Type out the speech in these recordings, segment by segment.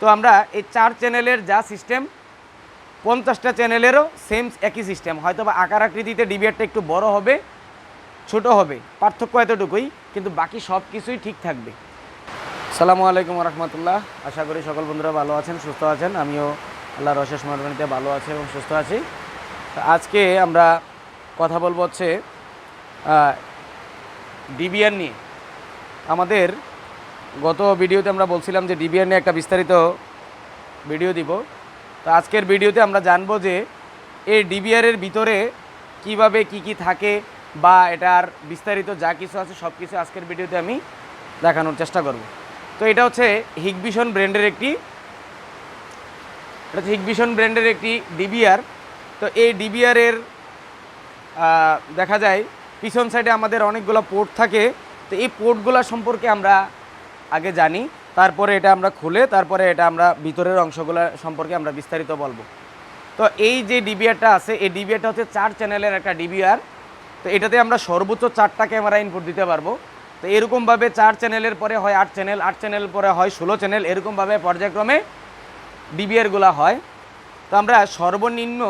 তো আমরা এই 4 চ্যানেলের যা সিস্টেম 50টা চ্যানেলেরও সেম একই সিস্টেম, হয়তো বা আকার আকৃতিতে ডিবিআরটা একটু বড় হবে, ছোট হবে, পার্থক্য এতটুকুই, কিন্তু বাকি সব কিছুই ঠিক থাকবে। আসসালামু আলাইকুম রহমতুল্লাহ। আশা করি সকল বন্ধুরা ভালো আছেন, সুস্থ আছেন। আমিও আল্লাহর অশেষ মেহরবানিতে ভালো আছি এবং সুস্থ আছি। আজকে আমরা কথা বলবো হচ্ছে ডিবিআর নিয়ে। আমাদের গত ভিডিওতে আমরা বলছিলাম যে ডিবিআর নিয়ে একটা বিস্তারিত ভিডিও দিব। তো আজকের ভিডিওতে আমরা জানবো যে এই ডিবিআরের ভিতরে কিভাবে কি থাকে বা এটার বিস্তারিত যা কিছু আছে সব কিছু আজকের ভিডিওতে আমি দেখানোর চেষ্টা করব। তো এটা হচ্ছে হিগভিশন ব্র্যান্ডের একটি ডিবিআর। তো এই ডিবিআরের দেখা যায় পিছন সাইডে আমাদের অনেকগুলো পোর্ট থাকে। তো এই পোর্টগুলো সম্পর্কে আমরা আগে জানি, তারপরে এটা আমরা খুলে তারপরে এটা আমরা ভিতরের অংশগুলো সম্পর্কে আমরা বিস্তারিত বলবো। তো এই যে ডিবিআরটা আছে, এই ডিবিআরটা হচ্ছে 4 চ্যানেলের একটা ডিবিআর। তো এটাতে আমরা সর্বোচ্চ 4টা ক্যামেরা ইনপুট দিতে পারবো। তো এরকমভাবে 4 চ্যানেলের পরে হয় 8 চ্যানেল, 8 চ্যানেল পরে হয় 16 চ্যানেল, এরকমভাবে পর্যায়ক্রমে ডিবিআরগুলো হয়। তো আমরা সর্বনিম্ন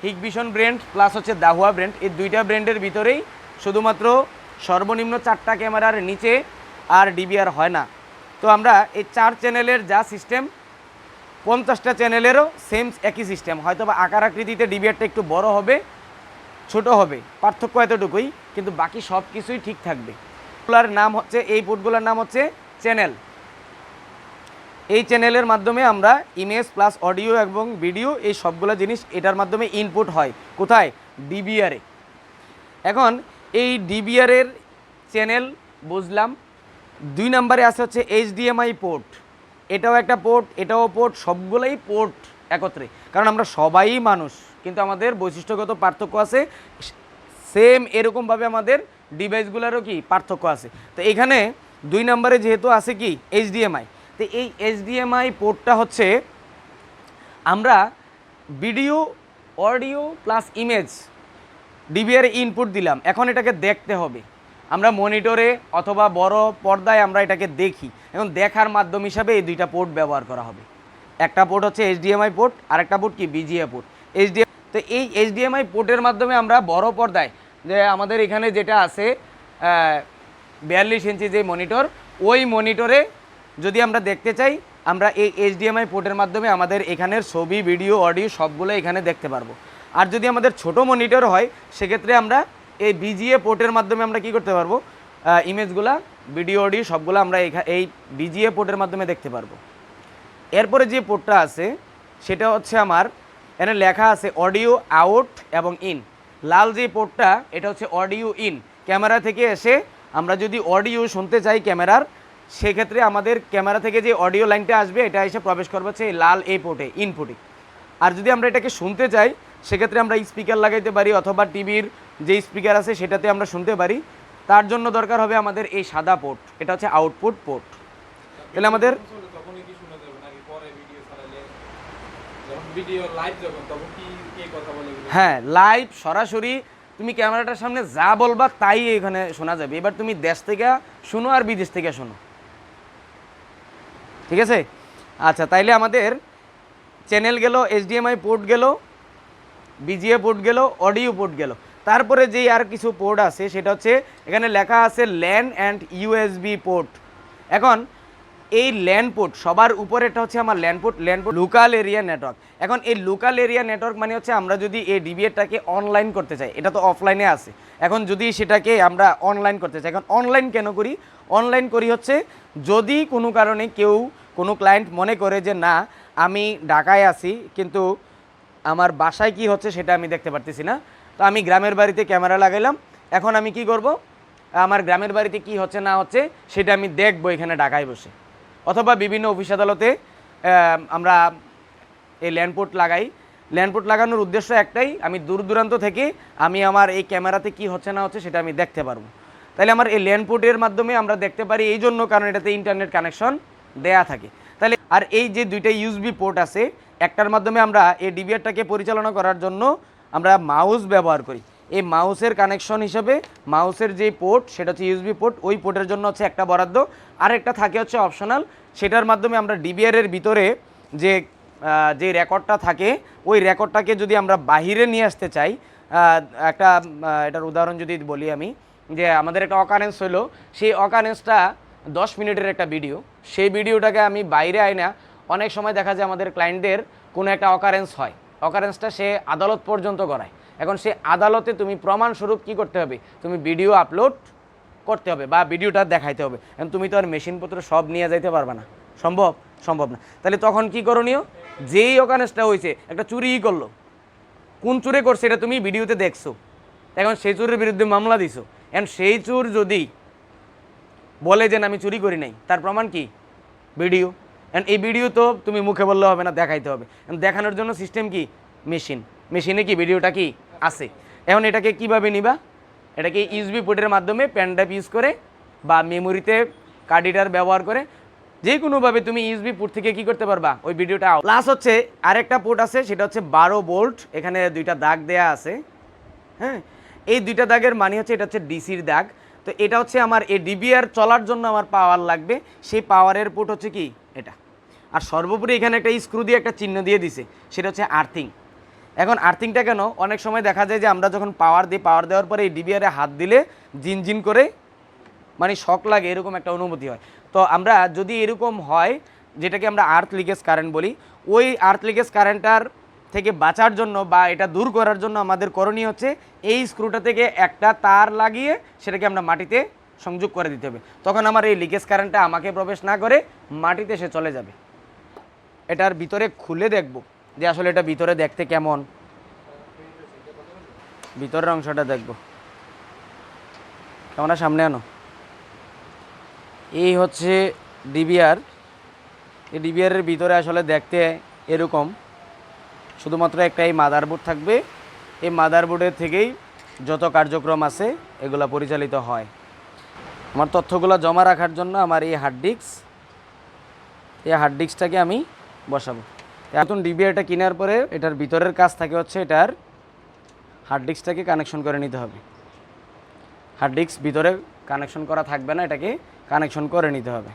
হিগভিশন ব্র্যান্ড প্লাস হচ্ছে দাহুয়া ব্র্যান্ড, এই দুইটা ব্র্যান্ডের ভিতরেই শুধুমাত্র সর্বনিম্ন 4টা ক্যামেরার নিচে আর ডিবিআর হয় না। তো আমরা এই 4 চ্যানেলের যা সিস্টেম 50টা চ্যানেলেরও সেম একই সিস্টেম, হয়তো বা আকার আকৃতিতে ডিবিআরটা একটু বড় হবে, ছোট হবে, পার্থক্য এতটুকুই, কিন্তু বাকি সব কিছুই ঠিক থাকবে। এগুলোর নাম হচ্ছে, এই পোর্টগুলোর নাম হচ্ছে চ্যানেল। এই চ্যানেলের মাধ্যমে আমরা ইমেজ প্লাস অডিও এবং ভিডিও এই সবগুলো জিনিস এটার মাধ্যমে ইনপুট হয়। কোথায়? ডিবিআরে। এখন এই ডিবিআরের চ্যানেল বুঝলাম। 2 নম্বরে আছে হচ্ছে এইচডিএমআই পোর্ট। এটাও একটা পোর্ট, এটাও পোর্ট, সবগুলোই পোর্ট একত্রে, কারণ আমরা সবাই মানুষ, কিন্তু আমাদের বৈশিষ্ট্যগত পার্থক্য আছে। সেম এরকমভাবে আমাদের ডিভাইসগুলোরও কি পার্থক্য আছে। তো এখানে 2 নম্বরে যেহেতু আছে কি এইচডিএমআই, তো এই এইচডিএমআই পোর্টটা হচ্ছে আমরা ভিডিও, অডিও প্লাস ইমেজ ডিবিআরে ইনপুট দিলাম। এখন এটাকে দেখতে হবে, আমরা মনিটরে অথবা বড় পর্দায় আমরা এটাকে দেখি। এখন দেখার মাধ্যম হিসাবে এই 2টা পোর্ট ব্যবহার করা হবে। একটা পোর্ট হচ্ছে এইচডিএমআই পোর্ট, আর একটা পোর্ট কি বিজিএ পোর্ট। তো এই এইচডিএমআই পোর্টের মাধ্যমে আমরা বড় পর্দায়, যে আমাদের এখানে যেটা আছে 42 ইঞ্চি যে মনিটর, ওই মনিটরে যদি আমরা দেখতে চাই, আমরা এই এইচডিএমআই পোর্টের মাধ্যমে আমাদের এখানের ছবি, ভিডিও, অডিও সবগুলো এখানে দেখতে পারবো। আর যদি আমাদের ছোট মনিটর হয়, সেক্ষেত্রে আমরা এই বিজিএ পোর্টের মাধ্যমে আমরা কি করতে পারবো, ইমেজগুলা, ভিডিও, অডিও সবগুলো আমরা এই বিজিএ পোর্টের মাধ্যমে দেখতে পারবো। এরপরে যে পোর্টটা আছে সেটা হচ্ছে আমার এখানে লেখা আছে অডিও আউট এবং ইন। লাল যে পোর্টটা, এটা হচ্ছে অডিও ইন। ক্যামেরা থেকে এসে আমরা যদি অডিও শুনতে চাই ক্যামেরার, সেক্ষেত্রে আমাদের ক্যামেরা থেকে যে অডিও লাইনটা আসবে এটা এসে প্রবেশ করবে হচ্ছে এই লাল এই পোর্টে, ইনপুটে। আর যদি আমরা এটাকে শুনতে চাই, সেক্ষেত্রে আমরা স্পিকার লাগাইতে পারি, অথবা টিভির যে স্পিকার আছে সেটাতে আমরা শুনতে পারি। তার জন্য দরকার হবে আমাদের এই সাদা পোর্ট, এটা হচ্ছে আউটপুট পোর্ট। তাহলে আমাদের হ্যাঁ, লাইভ সরাসরি তুমি ক্যামেরাটার সামনে যা বলবা তাই এখানে শোনা যাবে। এবার তুমি দেশ থেকে শুনো আর বিদেশ থেকে শোনো, ঠিক আছে? আচ্ছা, তাইলে আমাদের চ্যানেল গেল, এইচডিএমআই পোর্ট গেল, বিজিএ পোর্ট গেল, অডিও পোর্ট গেল। তারপরে যেই আর কিছু পোর্ট আছে সেটা হচ্ছে এখানে লেখা আছে ল্যান অ্যান্ড ইউএসবি পোর্ট। এখন এই ল্যান পোর্ট সবার উপরেটা হচ্ছে আমার LAN port local area network. এখন এই লোকাল এরিয়া নেটওয়ার্ক মানে হচ্ছে আমরা যদি এই ডিবিআরটাকে অনলাইন করতে চাই, এটা তো অফলাইনে আছে, এখন যদি সেটাকে আমরা অনলাইন করতে চাই, এখন অনলাইন কেন করি? অনলাইন করি হচ্ছে যদি কোনো কারণে কোনো ক্লায়েন্ট মনে করে যে না, আমি ঢাকায় আছি কিন্তু আমার বাসায় কি হচ্ছে সেটা আমি দেখতে পারতেছি না, তো আমি গ্রামের বাড়িতে ক্যামেরা লাগাইলাম। এখন আমি কি করব, আমার গ্রামের বাড়িতে কি হচ্ছে না হচ্ছে সেটা আমি দেখবো এখানে ঢাকায় বসে। অথবা বিভিন্ন অফিস আদালতে আমরা এই ল্যান্ডপোর্ট লাগাই। ল্যান্ডপোর্ট লাগানোর উদ্দেশ্য একটাই, আমি দূর দূরান্ত থেকে আমি আমার এই ক্যামেরাতে কি হচ্ছে না হচ্ছে সেটা আমি দেখতে পারবো। তাহলে আমার এই ল্যান্ডপোর্টের মাধ্যমে আমরা দেখতে পারি, এই জন্য কারণ এটাতে ইন্টারনেট কানেকশন দেয়া থাকে। তাহলে আর এই যে 2টা ইউএসবি পোর্ট আছে, একটার মাধ্যমে আমরা এই ডিবিআরটাকে পরিচালনা করার জন্য আমরা মাউস ব্যবহার করি। এই মাউসের কানেকশন হিসেবে মাউসের যে পোর্ট সেটা হচ্ছে ইউএসবি পোর্ট, ওই পোর্টের জন্য হচ্ছে একটা বরাদ্দ, আরেকটা থাকে হচ্ছে অপশনাল, সেটার মাধ্যমে আমরা ডিবিআরের ভিতরে যে যে রেকর্ডটা থাকে ওই রেকর্ডটাকে যদি আমরা বাহিরে নিয়ে আসতে চাই, একটা এটার উদাহরণ যদি বলি আমি, যে আমাদের একটা অকারেন্স হলো, সেই অকারেন্সটা 10 মিনিটের একটা ভিডিও, সেই ভিডিওটাকে আমি বাইরে আইনা অনেক সময় দেখা যায় আমাদের ক্লায়েন্টদের কোনো একটা অকারেন্স হয়, অকারেন্সটা সে আদালত পর্যন্ত করায়। এখন সে আদালতে তুমি প্রমাণস্বরূপ কী করতে হবে, তুমি ভিডিও আপলোড করতে হবে বা ভিডিওটা দেখাইতে হবে। এখন তুমি তো আর মেশিনপত্র সব নিয়ে যাইতে পারবে না, সম্ভব না। তাহলে তখন কি করণীয়, যেই অকারেন্সটা হয়েছে একটা চুরিই করলো, কোন চুরে করছে এটা তুমি ভিডিওতে দেখছো, এখন সেই চোরের বিরুদ্ধে মামলা দিছো, এখন সেই চোর যদি বলে যে আমি চুরি করি নাই, তার প্রমাণ কি, ভিডিও। এখন এই ভিডিও তো তুমি মুখে বললে হবে না, দেখাইতে হবে। দেখানোর জন্য সিস্টেম কি, মেশিনে কি ভিডিওটা কি আছে। এখন এটাকে কিভাবে নিবা, এটাকে ইউএসবি পোর্টের মাধ্যমে পেন ড্রাইভ ইউজ করে বা মেমোরিতে কার্ড রিডার ব্যবহার করে যে কোনোভাবে তুমি ইউএসবি পোর্ট থেকে কি করতে পারবা ওই ভিডিওটা। প্লাস হচ্ছে আরেকটা পোর্ট আছে, সেটা হচ্ছে 12 ভোল্ট, এখানে 2টা দাগ দেয়া আছে। হ্যাঁ, এই 2টা দাগের মানে হচ্ছে এটা হচ্ছে ডিসির দাগ। তো এটা হচ্ছে আমার এই ডিবিআর চলার জন্য আমার পাওয়ার লাগবে, সেই পাওয়ারের পোর্ট হচ্ছে কি এটা। আর সর্বোপরি এখানে একটা স্ক্রু দিয়ে একটা চিহ্ন দিয়ে দিছে, সেটা হচ্ছে আর্থিং। এখন আর্থিংটা কেন, অনেক সময় দেখা যায় যে আমরা যখন পাওয়ার দিই, পাওয়ার দেওয়ার পরে এই ডিবিআরে হাত দিলে জিনজিন করে মানে শক লাগে, এরকম একটা অনুভূতি হয়। তো আমরা যদি এরকম হয়, যেটাকে আমরা আর্থ লিকেজ কারেন্ট বলি, ওই আর্থ লিকেজ কারেন্টটার থেকে বাঁচার জন্য বা এটা দূর করার জন্য আমাদের করণীয় হচ্ছে এই স্ক্রুটা থেকে একটা তার লাগিয়ে সেটাকে আমরা মাটিতে সংযোগ করে দিতে হবে। তখন আমার এই লিকেজ কারেন্টটা আমাকে প্রবেশ না করে মাটিতে সে চলে যাবে। এটার ভিতরে খুলে দেখব যে আসলে এটা ভিতরে দেখতে কেমন, ভিতরের অংশটা দেখব। ক্যামেরা সামনে আনো। এই হচ্ছে ডিবিআর। এই ডিবিআরের ভিতরে আসলে দেখতে এরকম, শুধুমাত্র একটা এই মাদারবোর্ড থাকবে, এই মাদারবোর্ডের থেকেই যত কার্যক্রম আছে এগুলা পরিচালিত হয়। আমার তথ্যগুলো জমা রাখার জন্য আমার এই হার্ড ডিস্কটাকে আমি বসাবো। এখন ডিবিআরটা কেনার পরে এটার ভিতরের কাজ থাকে হচ্ছে এটার হার্ড ডিস্কটাকে কানেকশন করে নিতে হবে। হার্ড ডিস্ক ভিতরে কানেকশন করা থাকবে না, এটাকে কানেকশন করে নিতে হবে।